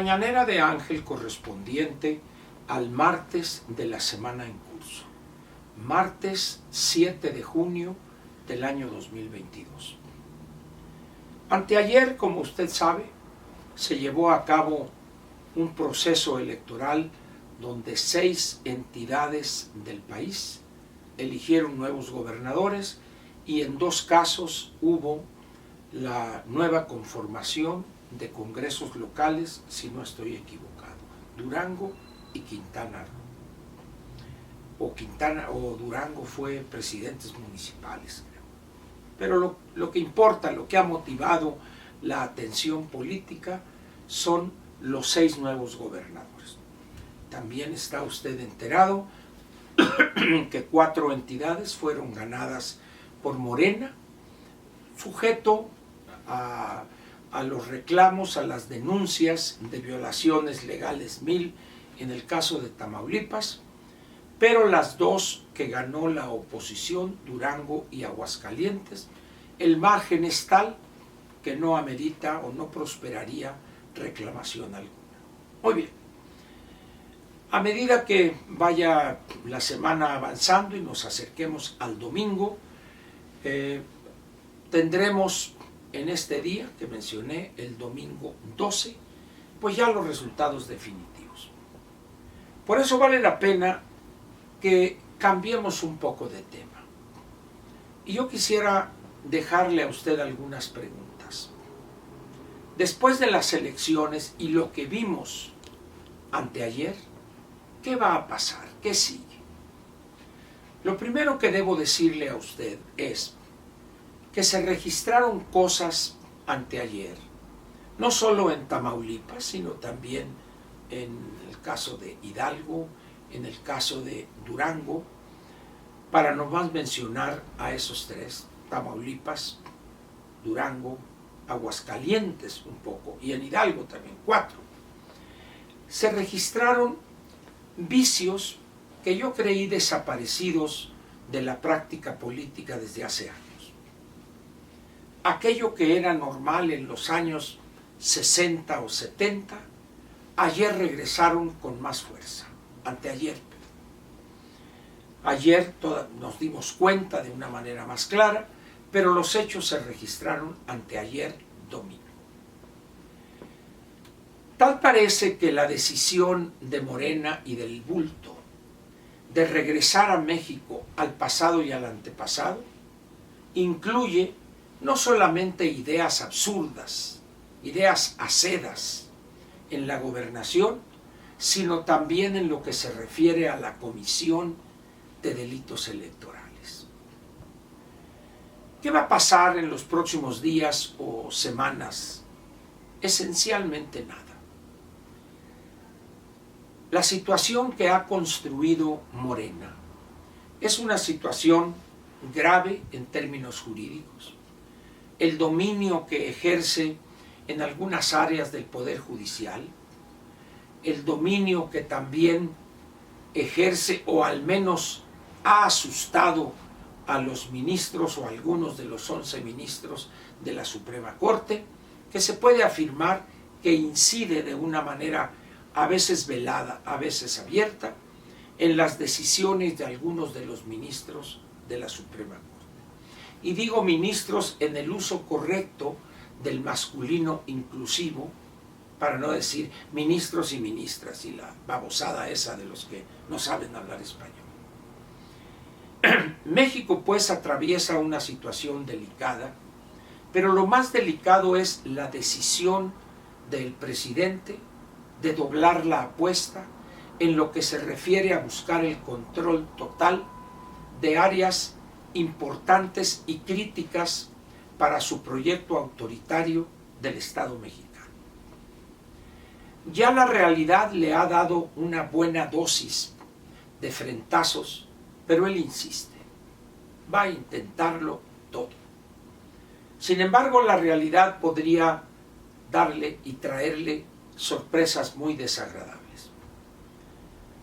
mañanera de Ángel correspondiente al martes de la semana en curso, martes 7 de junio del año 2022. Anteayer, como usted sabe, se llevó a cabo un proceso electoral donde 6 entidades del país eligieron nuevos gobernadores y en 2 casos hubo la nueva conformación de congresos locales, si no estoy equivocado, Durango y Quintana Roo. O Durango fue presidentes municipales, creo. Pero lo que importa, lo que ha motivado la atención política son los 6 nuevos gobernadores. También está usted enterado que 4 entidades fueron ganadas por Morena, sujeto a los reclamos, a las denuncias de violaciones legales 1000 en el caso de Tamaulipas, pero las 2 que ganó la oposición, Durango y Aguascalientes, el margen es tal que no amerita o no prosperaría reclamación alguna. Muy bien, a medida que vaya la semana avanzando y nos acerquemos al domingo, tendremos en este día que mencioné, el domingo 12, pues ya los resultados definitivos. Por eso vale la pena que cambiemos un poco de tema. Y yo quisiera dejarle a usted algunas preguntas. Después de las elecciones y lo que vimos anteayer, ¿qué va a pasar? ¿Qué sigue? Lo primero que debo decirle a usted es que se registraron cosas anteayer, no solo en Tamaulipas, sino también en el caso de Hidalgo, en el caso de Durango, para nomás mencionar a esos 3, Tamaulipas, Durango, Aguascalientes un poco, y en Hidalgo también 4. Se registraron vicios que yo creí desaparecidos de la práctica política desde hace años. Aquello que era normal en los años 60 o 70, ayer regresaron con más fuerza, anteayer. Ayer nos dimos cuenta de una manera más clara, pero los hechos se registraron anteayer domingo. Tal parece que la decisión de Morena y del bulto de regresar a México al pasado y al antepasado incluye no solamente ideas absurdas, ideas acedas en la gobernación, sino también en lo que se refiere a la comisión de delitos electorales. ¿Qué va a pasar en los próximos días o semanas? Esencialmente nada. La situación que ha construido Morena es una situación grave en términos jurídicos. El dominio que ejerce en algunas áreas del Poder Judicial, el dominio que también ejerce o al menos ha asustado a los ministros o a algunos de los 11 ministros de la Suprema Corte, que se puede afirmar que incide de una manera a veces velada, a veces abierta, en las decisiones de algunos de los ministros de la Suprema Corte. Y digo ministros en el uso correcto del masculino inclusivo, para no decir ministros y ministras y la babosada esa de los que no saben hablar español. México pues atraviesa una situación delicada, pero lo más delicado es la decisión del presidente de doblar la apuesta en lo que se refiere a buscar el control total de áreas importantes y críticas para su proyecto autoritario del Estado mexicano. Ya la realidad le ha dado una buena dosis de frentazos, pero él insiste, va a intentarlo todo. Sin embargo, la realidad podría darle y traerle sorpresas muy desagradables.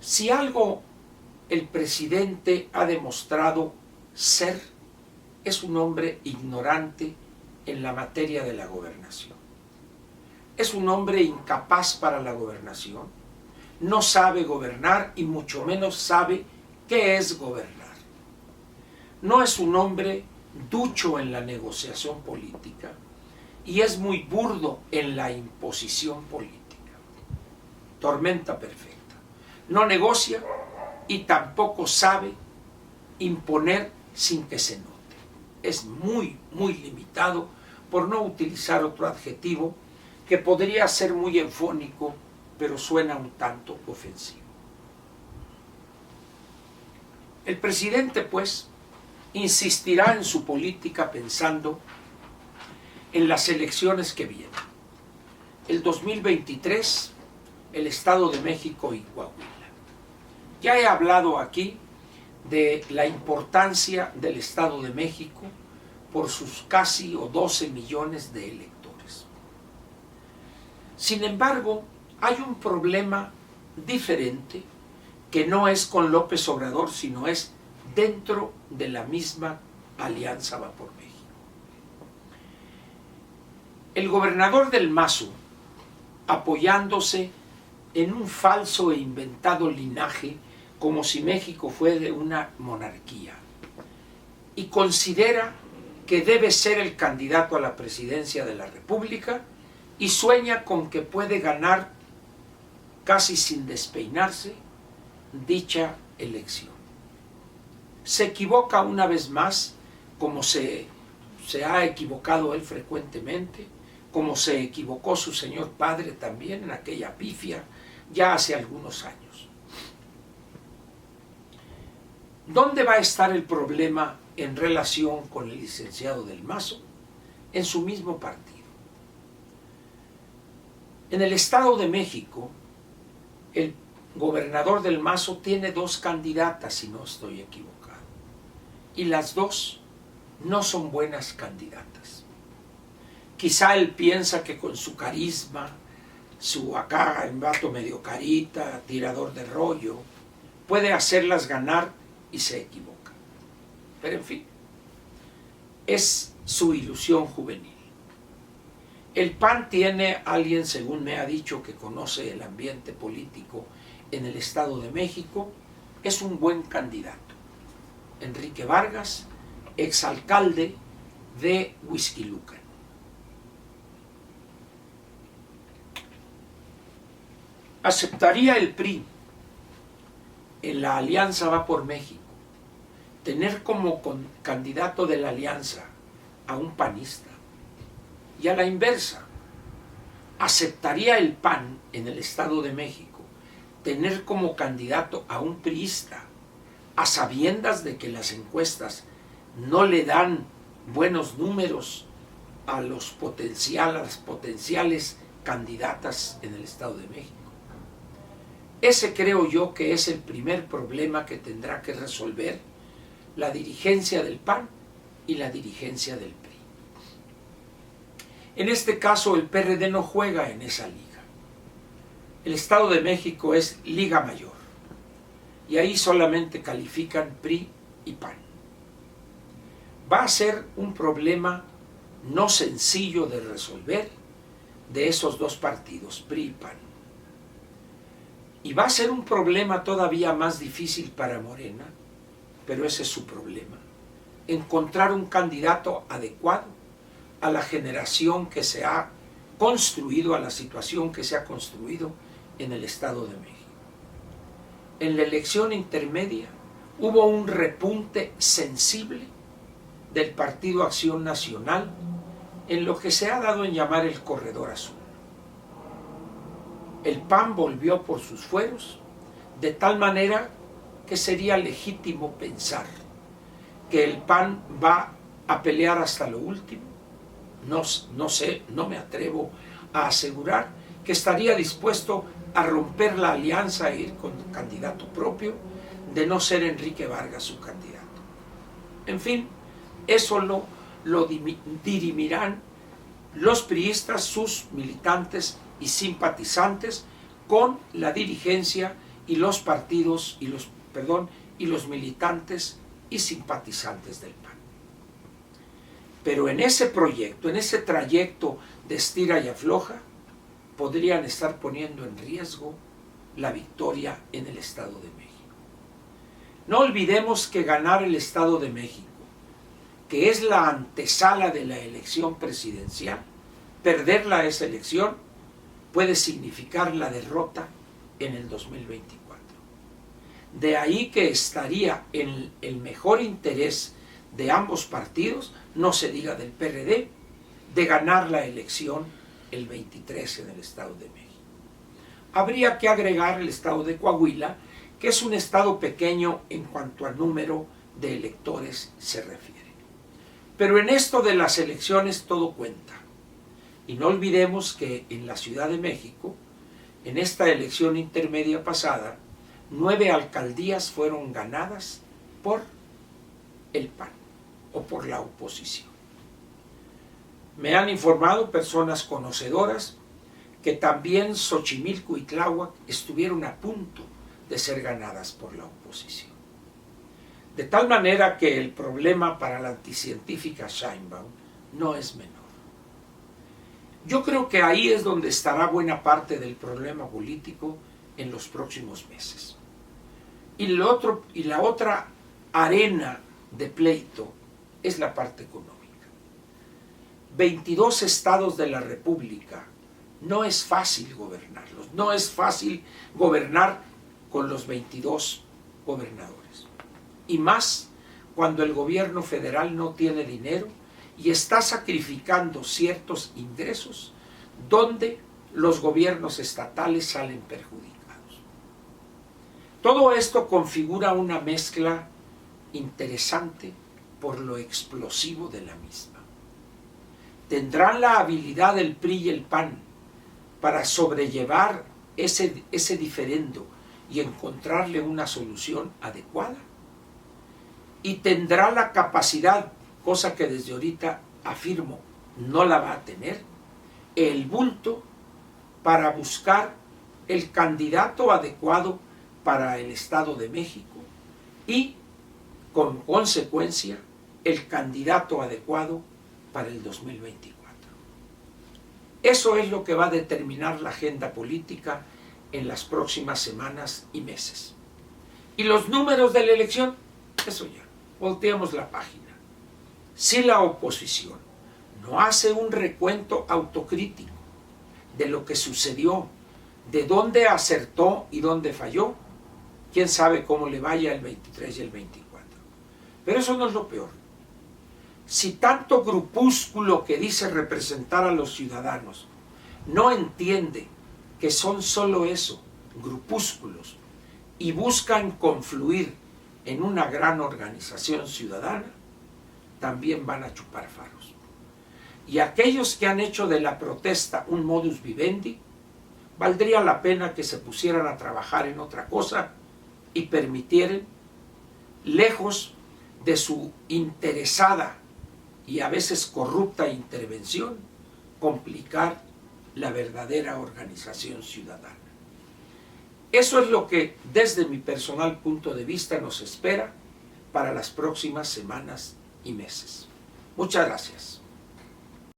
Si algo el presidente ha demostrado ser, es un hombre ignorante en la materia de la gobernación. es un hombre incapaz para la gobernación, no sabe gobernar y mucho menos sabe qué es gobernar. No es un hombre ducho en la negociación política y es muy burdo en la imposición política. Tormenta perfecta. No negocia y tampoco sabe imponer sin que se note. Es muy, muy limitado, por no utilizar otro adjetivo que podría ser muy enfónico, pero suena un tanto ofensivo. El presidente, pues, insistirá en su política pensando en las elecciones que vienen. El 2023, el Estado de México y Coahuila. Ya he hablado aquí de la importancia del Estado de México por sus casi 12 millones de electores. Sin embargo, hay un problema diferente que no es con López Obrador, sino es dentro de la misma Alianza Va por México. El gobernador del Mazo, apoyándose en un falso e inventado linaje, como si México fuera una monarquía, y considera que debe ser el candidato a la presidencia de la República y sueña con que puede ganar casi sin despeinarse dicha elección. Se equivoca una vez más, como se ha equivocado él frecuentemente, como se equivocó su señor padre también en aquella pifia ya hace algunos años. ¿Dónde va a estar el problema en relación con el licenciado del Mazo? En su mismo partido. En el Estado de México, el gobernador del Mazo tiene dos candidatas, si no estoy equivocado, y las dos no son buenas candidatas. Quizá él piensa que con su carisma, su acá en vato medio carita, tirador de rollo, puede hacerlas ganar y se equivoca. Pero en fin, es su ilusión juvenil. El PAN tiene a alguien, según me ha dicho, que conoce el ambiente político en el Estado de México, es un buen candidato. Enrique Vargas, exalcalde de Huixquilucan. ¿Aceptaría el PRI en la Alianza Va por México tener como candidato de la alianza a un panista? Y a la inversa, ¿aceptaría el PAN en el Estado de México tener como candidato a un priista a sabiendas de que las encuestas no le dan buenos números a las potenciales candidatas en el Estado de México? Ese creo yo que es el primer problema que tendrá que resolver la dirigencia del PAN y la dirigencia del PRI. En este caso el PRD no juega en esa liga. El Estado de México es Liga Mayor y ahí solamente califican PRI y PAN. Va a ser un problema no sencillo de resolver de esos dos partidos, PRI y PAN. Y va a ser un problema todavía más difícil para Morena, pero ese es su problema, encontrar un candidato adecuado a la generación que se ha construido, a la situación que se ha construido en el Estado de México. En la elección intermedia hubo un repunte sensible del Partido Acción Nacional en lo que se ha dado en llamar el Corredor Azul. El PAN volvió por sus fueros, de tal manera que sería legítimo pensar que el PAN va a pelear hasta lo último. No sé, no me atrevo a asegurar que estaría dispuesto a romper la alianza e ir con candidato propio, de no ser Enrique Vargas su candidato. En fin, eso lo dirimirán los priistas, sus militantes y simpatizantes, con la dirigencia y los partidos y los militantes y simpatizantes del PAN. Pero en ese proyecto, en ese trayecto de estira y afloja, podrían estar poniendo en riesgo la victoria en el Estado de México. No olvidemos que ganar el Estado de México, que es la antesala de la elección presidencial, perder esa elección puede significar la derrota en el 2024. De ahí que estaría en el mejor interés de ambos partidos, no se diga del PRD, de ganar la elección el 23 en el Estado de México. Habría que agregar el Estado de Coahuila, que es un estado pequeño en cuanto al número de electores se refiere. Pero en esto de las elecciones todo cuenta. Y no olvidemos que en la Ciudad de México, en esta elección intermedia pasada, 9 alcaldías fueron ganadas por el PAN o por la oposición. Me han informado personas conocedoras que también Xochimilco y Tláhuac estuvieron a punto de ser ganadas por la oposición. De tal manera que el problema para la anticientífica Sheinbaum no es menor. Yo creo que ahí es donde estará buena parte del problema político en los próximos meses. Y la otra arena de pleito es la parte económica. 22 estados de la República, no es fácil gobernarlos, no es fácil gobernar con los 22 gobernadores. Y más cuando el gobierno federal no tiene dinero y está sacrificando ciertos ingresos donde los gobiernos estatales salen perjudicados. Todo esto configura una mezcla interesante por lo explosivo de la misma. ¿Tendrán la habilidad el PRI y el PAN para sobrellevar ese diferendo y encontrarle una solución adecuada? Y tendrá la capacidad, cosa que desde ahorita afirmo no la va a tener, el bulto para buscar el candidato adecuado para el Estado de México y, con consecuencia, el candidato adecuado para el 2024. Eso es lo que va a determinar la agenda política en las próximas semanas y meses. Y los números de la elección, eso ya, volteamos la página. Si la oposición no hace un recuento autocrítico de lo que sucedió, de dónde acertó y dónde falló, quién sabe cómo le vaya el 23 y el 24. Pero eso no es lo peor. Si tanto grupúsculo que dice representar a los ciudadanos no entiende que son solo eso, grupúsculos, y buscan confluir en una gran organización ciudadana, también van a chupar faros. Y aquellos que han hecho de la protesta un modus vivendi, valdría la pena que se pusieran a trabajar en otra cosa y permitieran, lejos de su interesada y a veces corrupta intervención, complicar la verdadera organización ciudadana. Eso es lo que desde mi personal punto de vista nos espera para las próximas semanas y meses. Muchas gracias.